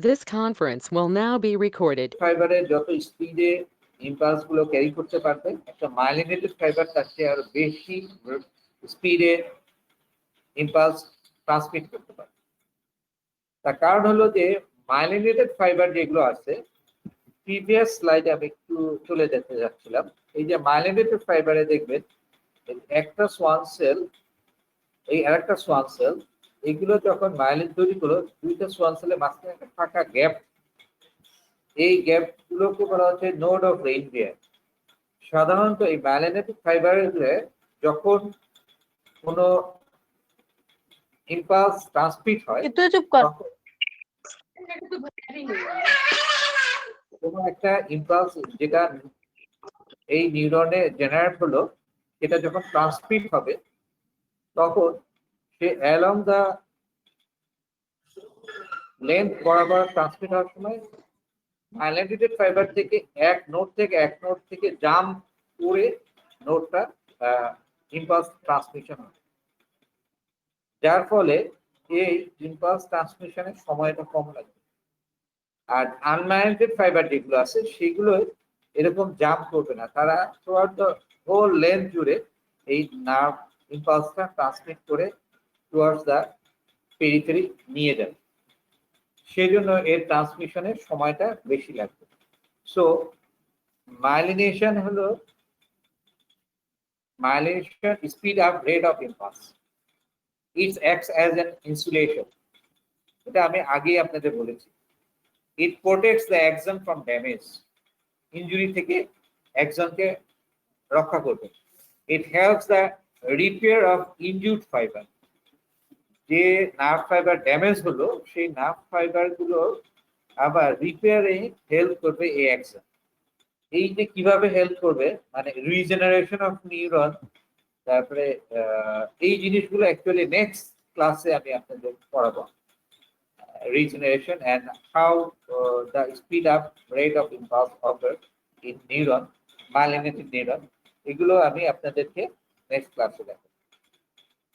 This conference will now be recorded. ফাইবারের যত স্পিডে ইম্পালস গুলো ক্যারি করতে পারবে, একটা মাইলিনেটেড ফাইবার তার চেয়ে আরো বেশি স্পিডে ইম্পালস ট্রান্সমিট করতে পারে। তার কারণ হলো যে মাইলিনেটেড ফাইবার যেগুলো আছে, প্রিভিয়াস স্লাইডে আমি একটু চলে যেতে যাচ্ছিলাম। এই যে মাইলিনেটেড ফাইবারে দেখবেন একটা সোয়ান সেল, এই আরেকটা সোয়ান সেল, এগুলো যখন মাইলিন তৈরি করলো, দুইটা সোয়ান সেলের মাঝখানে একটা ফাঁকা গ্যাপ, এই গ্যাপ গুলোকে বলা হচ্ছে নোড অফ রেইনডিয়ার। সাধারণত এই মাইলিনেটেড ফাইবারে যখন কোনো ইম্পালস ট্রান্সমিট হয়, একটু চুপ কর। তখন কোনো একটা ইম্পালস যেটা এই নিউরনে জেনারেট হলো, সেটা যখন ট্রান্সমিট হবে, তখন সে অ্যালং দা লেন্থ বরাবর ট্রান্সমিট হওয়ার সময় মাইলিনেটেড ফাইবার থেকে এক নোড থেকে জাম্প করে নোডটা ইম্পালস ট্রান্সমিশন হয়, যার ফলে এই ইম্পালস ট্রান্সমিশনের সময়টা কম লাগবে। আর আনমাইলিনেটেড ফাইবার যেগুলো আছে সেগুলো এরকম জাম্প করবে না, তারা থ্রুআউট দ্য হোল লেন্থ জুড়ে এই নার্ভ ইম্পালসটা ট্রান্সমিট করে টুয়ার্ডস দ্য পেরিফেরি নিয়ে যাবে, সেই জন্য এর ট্রান্সমিশনের সময়টা বেশি লাগবে। সো মাইলিনেশন হলো myelination speed up rate of impulse, it acts as an insulation. এটা আমি আগেই আপনাদের বলেছি। It protects the axon from damage, injury থেকে অ্যাক্সনকে রক্ষা করবে। It helps the repair of injured fibre, যে নার্ভ ফাইবার ড্যামেজ হলো সেই নার্ভ ফাইবার গুলো আবার রিপেয়ারে হেল্প করবে এই অ্যাকশন। এই যে কিভাবে হেল্প করবে, মানে রিজেনারেশন অফ নিউরন, তারপরে এই জিনিসগুলো অ্যাকচুয়ালি নেক্সট ক্লাসে আমি আপনাদের পড়াবো। Regeneration and how the speed up rate of impulse offer in neuron, myelinated neuron, এগুলো আমি আপনাদেরকে নেক্সট ক্লাসে দেখাবো।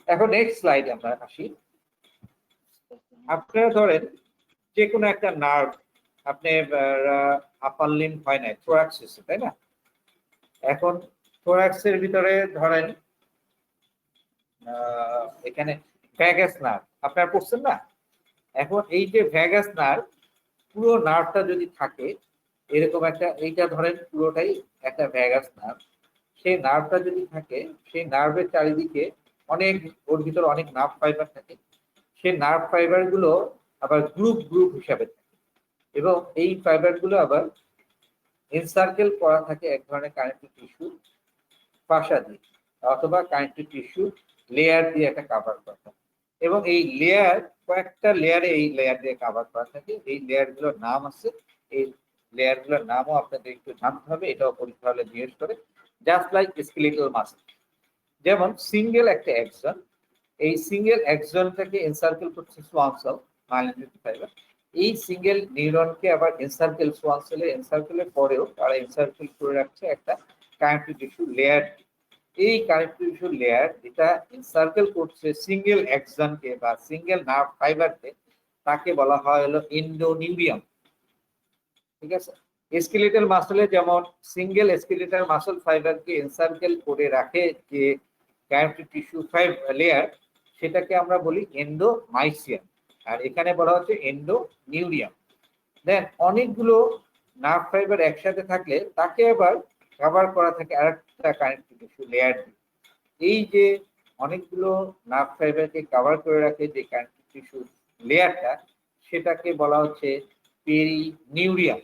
এখন নেক্সট স্লাইড আমরা আসি। আপনারা ধরেন যে কোনো একটা নার্ভ, আপনি আপার লিম্ব হয় না, থোরাক্স, তাই না? এখন থোরাক্সের ভিতরে ধরেন এখানে ভ্যাগাস নার্ভ আপনারা পড়ছেন না? এখন এই যে ভ্যাগাস নার্ভ, পুরো নার্ভটা যদি থাকে এরকম একটা, এইটা ধরেন পুরোটাই একটা ভ্যাগাস নার্ভ, সেই নার্ভটা যদি থাকে, সেই নার্ভের চারিদিকে অনেক, ওর ভিতরে অনেক নার্ভ ফাইবার থাকে, সেই নার্ভ ফাইবার গুলো আবার গ্রুপ গ্রুপ হিসাবে থাকে, এবং এই ফাইবার গুলো আবার এনসার্কেল করা থাকে এক ধরনের কানেক্টিভ টিস্যু ফাসা দিয়ে, অথবা কানেক্টিভ টিস্যু লেয়ার দিয়ে একটা কাভার করা থাকে, এবং এই লেয়ার কয়েকটা লেয়ারে এই লেয়ার দিয়ে কাভার করা থাকে। এই লেয়ার গুলোর নাম আছে, এই লেয়ার গুলোর নামও আপনাদের একটু জানতে হবে, এটাও পরীক্ষা হলে জিজ্ঞেস করে। জাস্ট লাইক স্কেলিটাল মাসল, যেমন সিঙ্গেল একটা অ্যাক্সন, এই সিঙ্গেল অ্যাক্সনটাকে এনসার্কেল করছে সোয়ান সেল, মাইলিনেটেড ফাইবার। এই সিঙ্গেল নিউরনকে আবার এনসার্কেল, সোয়ান সেলে এনসার্কেলের পরেও তারা এনসার্কেল করে রাখছে একটা কানেক্টিভ টিস্যু লেয়ার। এই কানেক্টিভ টিস্যু লেয়ার যেটা এনসার্কেল করছে সিঙ্গেল অ্যাক্সনকে বা সিঙ্গেল নার্ভ ফাইবারকে, তাকে বলা হয় হলো এন্ডোনিউরিয়াম। ঠিক আছে? স্কেলিটাল মাসলে যেমন সিঙ্গেল স্কেলিটাল মাসল ফাইবারকে এনসার্কেল করে রাখে যে কানেক্টিভ টিস্যু লেয়ার, সেটাকে আমরা বলি এন্ডোমাইসিয়াম, আর এখানে বলা হচ্ছে এন্ডোনিউরিয়াম। দেন অনেকগুলো নার্ভ ফাইবার একসাথে থাকলে তাকে আবার কভার করা থাকে আরেকটা কানেক্টিভ টিস্যু লেয়ার দিয়ে। এই যে অনেকগুলো নার্ভ ফাইবারকে কভার করে রাখে যে কানেক্টিভ টিস্যু লেয়ারটা, সেটাকে বলা হচ্ছে পেরিনিউরিয়াম।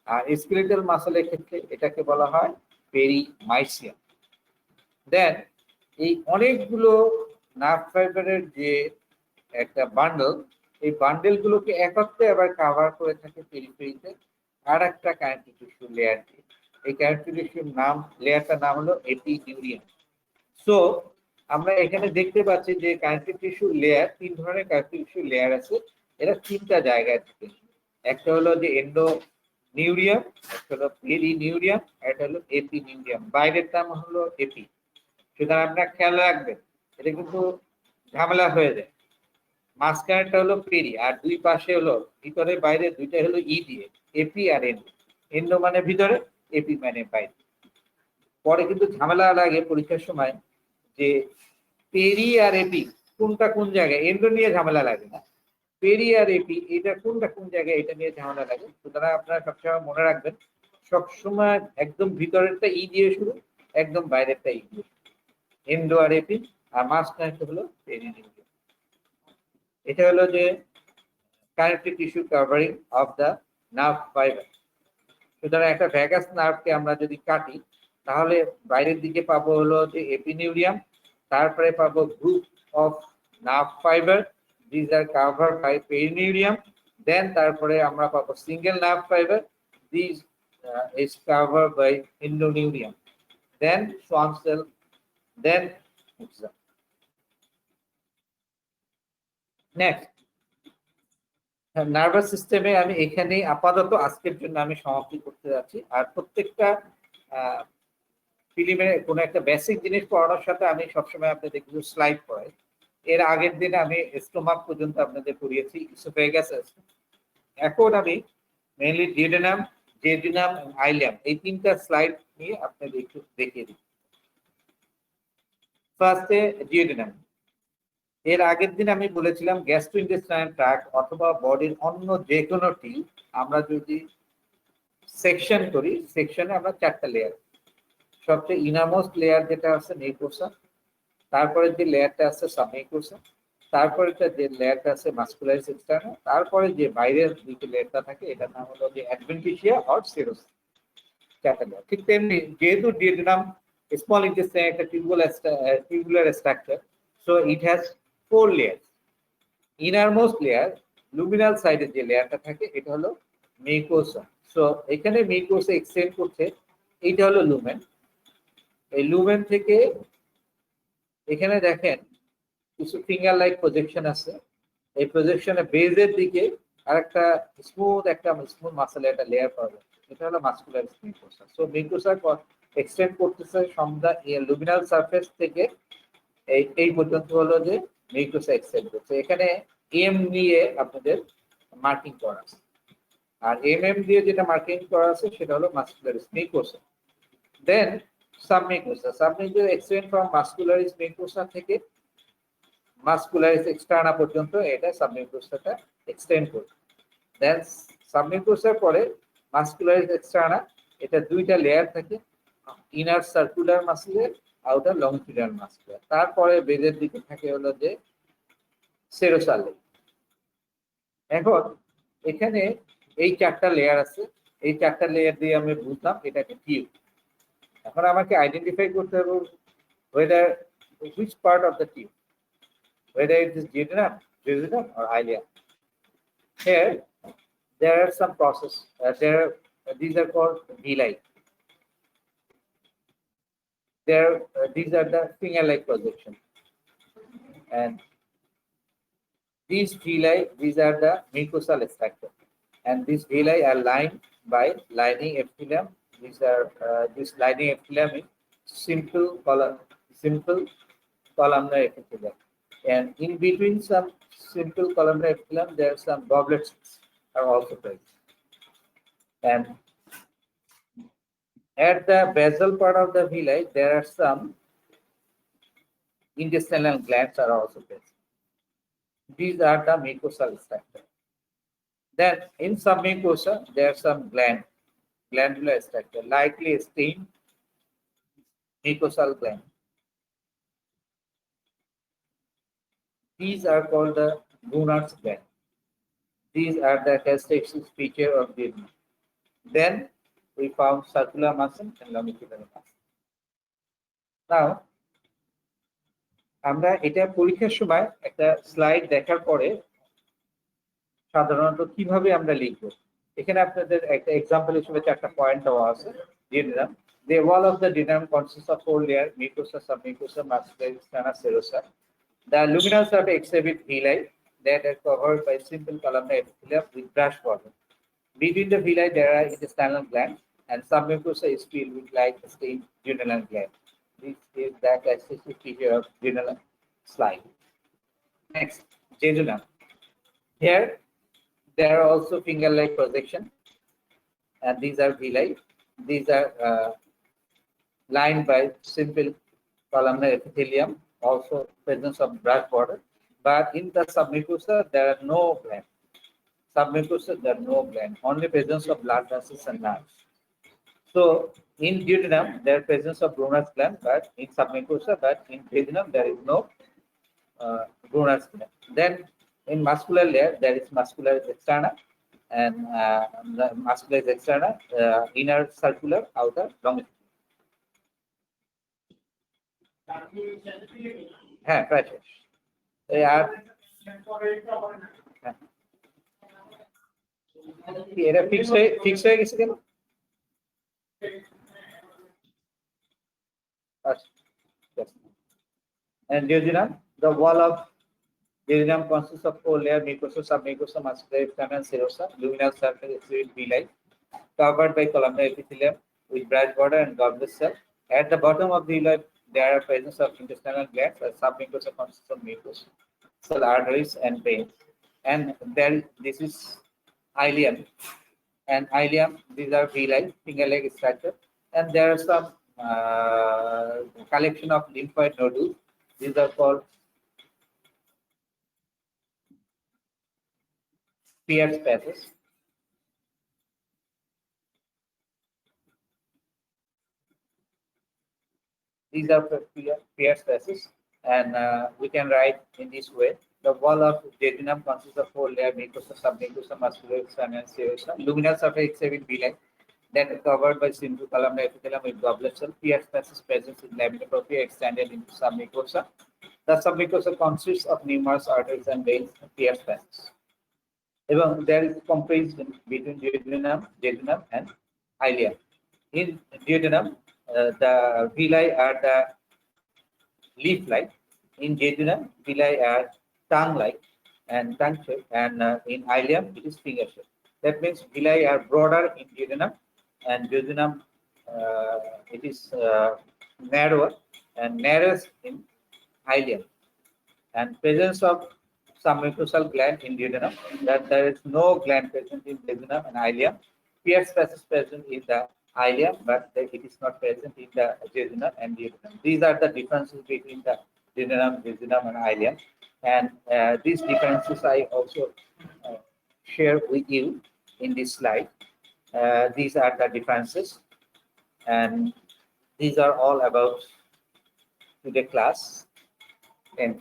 আর স্কেলিটাল মাসলের ক্ষেত্রে এটাকে বলা হয় পেরিমাইসিয়াম। দেন এই অনেকগুলো নার্ভ ফাইবারের যে একটা বান্ডল, এই বান্ডেল গুলোকে একত্রে আবার কভার করে থাকে পেরিফেরিতে আর একটা কানেক্টিভ টিস্যু লেয়ার দিয়ে। এই কানেক্টিভ টিস্যুর নাম, লেয়ারটার নাম হলো এপিনিউরিয়াম। সো আমরা এখানে দেখতে পাচ্ছি যে কানেক্টিভ টিস্যু লেয়ার, তিন ধরনের কানেক্টিভ টিস্যু লেয়ার আছে, এরা তিনটা জায়গায় থাকে। একটা হলো যে এন্ডোনিউরিয়াম, একটা হলো পেরিনিউরিয়াম, একটা হলো এপিনিউরিয়াম। বাইরের নাম হলো এপি। সুতরাং আপনারা খেয়াল রাখবেন, এটা কিন্তু ঝামেলা হয়ে যায়। মাঝখানেরটা হলো পেরি, আর দুই পাশে হলো ভিতরে বাইরে দুইটা হলো ই দিয়ে, এপি আর এন্ডো। এন্ডো মানে ভিতরে, এপি মানে বাইরে। পরে কিন্তু ঝামেলা লাগে পরীক্ষার সময় যে পেরি আর এপি কোনটা কোন জায়গায়, এন্ডো নিয়ে ঝামেলা লাগে না, পেরি আর এপি এটা কোনটা কোন জায়গায় এটা নিয়ে ঝামেলা লাগে। সুতরাং আপনারা সবসময় মনে রাখবেন, সবসময় একদম ভিতরেরটা ই দিয়ে শুরু, একদম বাইরেরটা ই দিয়ে, এন্ডো আর এপি, আর মাঝখানেরটা হলো পেরি। এটা হলো যে connective tissue covering of the nerve fibre. সুতরাং একটা ভ্যাগাস নার্ভকে আমরা যদি কাটি, তাহলে বাইরের দিকে পাবো হলো যে এপিনিউরিয়াম, তারপরে পাবো group of nerve fibre, this are covered by perineurium, then তারপরে আমরা পাবো single nerve fibre, this is covered by endoneurium, then Schwann cell, then exam. Next, nervous সিস্টেমে আমি এখানে আপাতত আজকের জন্য আমি সমাপ্তি করতে যাচ্ছি। আর প্রত্যেকটা ফিল্মের কোনো একটা বেসিক জিনিস পড়ানোর সাথে আমি সবসময় আপনাদের কিছু স্লাইড পড়াই। এর আগের দিন আমি স্টোমাক পর্যন্ত আপনাদের পড়িয়েছি, ইসোফেগাস। এখন আমি মেইনলি ডিওডেনাম, জেজুনাম, আইলিয়াম এই তিনটা স্লাইড নিয়ে আপনাদের একটু দেখিয়ে দিই। ফার্স্টে ডিওডেনাম। এর আগের দিন আমি বলেছিলাম গ্যাস্ট্রোইন্টেস্টাইনাল ট্র্যাক্ট অথবা বডির অন্য যে কোনো টিউব আমরা যদি সেকশন করি, সেকশনে আমরা চারটা লেয়ার, সবচেয়ে ইনারমোস্ট লেয়ার যেটা আছে মিউকোসা, তারপরে যে লেয়ারটা আছে সাবমিউকোসা, তারপরে যে লেয়ারটা আছে মাস্কুলারিস এক্সটার্না, তারপরে যে বাইরের দুটো লেয়ারটা থাকে এটার নাম হলো যে অ্যাডভেন্টিসিয়া অর সেরোসা, চারটা লেয়ার। ঠিক তেমনি যেহেতু ডিওডেনাম স্মল ইন্টেস্টাইন একটা tubular structure, so it has 4 layer. Innermost layer luminal সাইডের যে লেয়ারটা থাকে এটা হলো মিউকোসা। সো এখানে মিউকোসা এক্সটেন্ড করছে, এইটা হলো লুমেন। এই লুমেন থেকে এখানে দেখেন কিছু ফিঙ্গার লাইক প্রজেকশন আছে, এই প্রজেকশনের বেজের দিকে আরেকটা স্মুথ মাসেলের একটা লেয়ার পাওয়া যায়, এটা হলো muscular mucosa. So mucosa extend করতেছে ফ্রম দা লুমিনাল সারফেস থেকে এই পর্যন্ত হলো যে মিউকোসা এক্সটেন্ড করছে। এখানে এম নিয়ে আপনাদের মার্কিং করা আছে, আর এম দিয়ে যেটা মার্কিং করা আছে সেটা হলো muscularis mucosa. Then submucosa, submucosa extend from muscularis mucosa থেকে মাস্কুলারিস এক্সটার্না পর্যন্ত এটা সাবমিউকোসাটা এক্সটেন্ড করে। দেন সাবমিউকোসার পরে মাস্কুলারিস এক্সটার্না, এটা দুইটা লেয়ার থাকে, inner circular muscular, outer longitudinal muscular. তারপরে বেজের দিকে থাকে হলো যে সেরোসাল। এখন এখানে এই চারটা লেয়ার আছে, এই চারটা লেয়ার দিয়ে আমি বুঝলাম এটাকে টিউব। এখন আমাকে আইডেন্টিফাই করতে হবে whether which part of the tube, whether it is duodenum or ileum. Here there are some process, these are called villi. These are the finger-like projection, and these villi, these are the mucosal structure, and these villi are lined by lining epithelium. These are this lining epithelium is simple columnar epithelium, and in between some simple columnar epithelium there are some goblets are also present, and at the basal part of the villi there are some intestinal glands are also present. These are the mucosal structure. Then in submucosa there are some glandular structure, likely stem mucosal gland. These are called the Brunner's gland. These are the characteristic feature of the. Then we found circular muscle and longitudinal muscle. Now, আমরা এটা পরীক্ষার সময় একটা slide দেখার পরে সাধারণত কিভাবে আমরা লিখব, এখানে আপনাদের একটা এক্সাম্পল হিসেবে চারটা পয়েন্ট দেওয়া আছে। Duodenum, the wall of the duodenum consists of 4 layers: mucosa, submucosa, mastocytosis, and serosa. The luminal surface exhibit villi that are covered by simple columnar epithelium with brush border. Between the villi there are intestinal glands, and submucosa is filled with light stained duodenal gland. This is the characteristic feature of duodenal slide. Next, jejunum. Here, there are also finger-like projection, and these are villi. These are lined by simple columnar epithelium, also presence of brush border. But in the submucosa, there are no gland. Submucosa, there are no gland, only presence of blood vessels and nerves. So in duodenum, there is presence of Brunner's gland, but in submucosa, but in jejunum, there is no Brunner's gland. Then in muscular layer, there is muscularis externa, and the muscularis externa, inner circular, outer longitudinal. হ্যাঁ প্রায় শেষ এই আর এটা fix হয়ে গেছে কেন and duodenum, the wall of duodenum consists of four layers: mucosa, submucosa, muscular externa, and serosa. Luminal surface exuded villi, covered by columnar epithelium with brush border and goblet cell. At the bottom of the villi, there are presence of intestinal glands. Submucosa consists of mucosa, cell arteries, and veins. And then this is ileum. And ileum, these are villi, finger-like structure. And there are some collection of lymphoid nodules. These are called Pierce passes. These are Pierce passes, and we can write in this way: the wall of jejunum consists of four layers: mucosa, submucosa, muscular externa, and serosa. Luminal surface except villi, then covered by simple columnar epithelium with goblet cell. Pierce passes present in laminar propria extended into submucosa. The submucosa consists of numerous arteries and veins. Pierce passes. Even there is comparison between duodenum and ileum. In duodenum, the villi are the leaf-like. In jejunum, villi are tongue-like and tongue-shaped, and in ileum, it is finger-shaped. That means villi are broader in duodenum, and duodenum it is narrower and narrowest in ileum. And presence of submucosal gland in duodenum, that there is no gland present in jejunum and ileum. Pierce passes present in the ileum, but it is not present in the jejunum and duodenum. These are the differences between the jejunum, and ileum. And these differences I also share with you in this slide. These are the differences, and these are all about today's class. And